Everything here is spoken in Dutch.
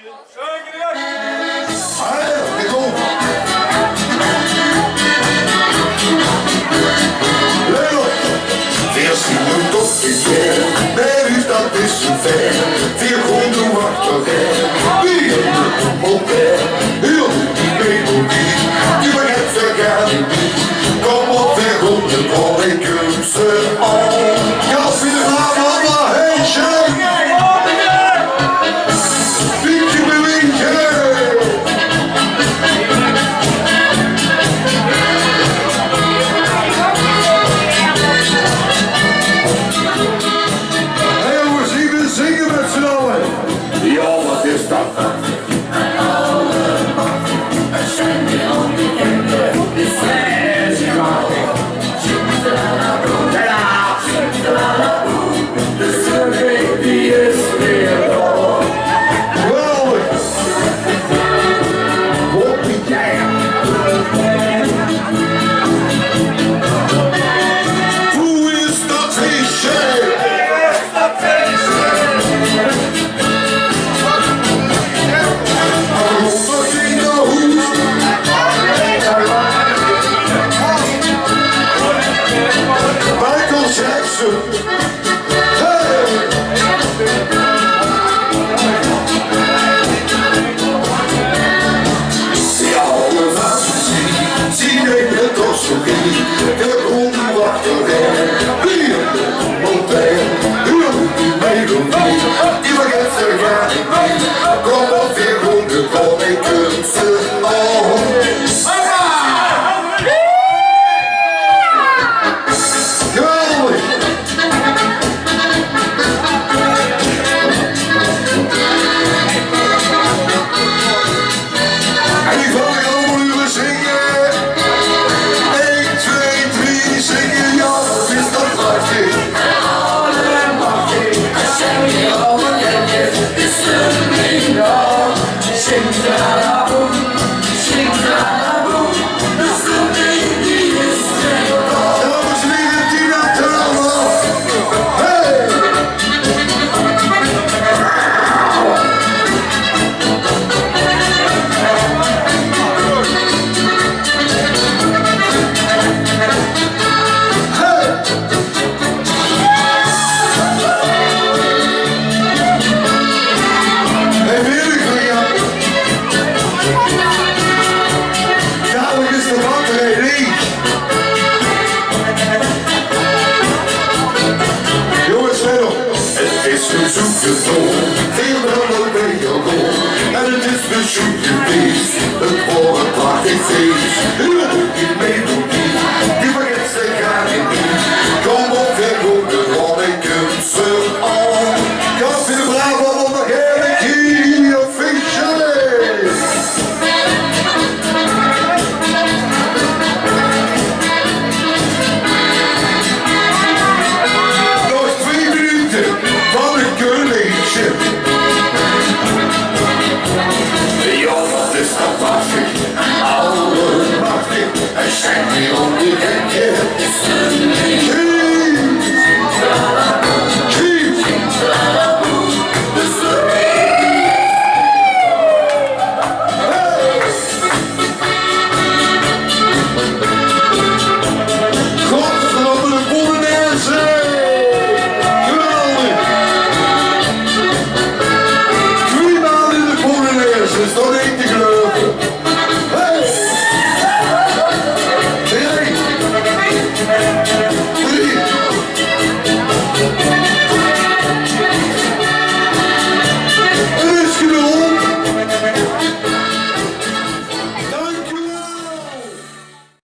Maar dat is zo ver. 400 wacht wie op heel die melodie die we net vergaan. Kom op weg op de bal, ik kun ze al. Ja, vinden we allemaal heetje. Wientje bij wientje. Veel dan ook bij jou en het is de zoete beest.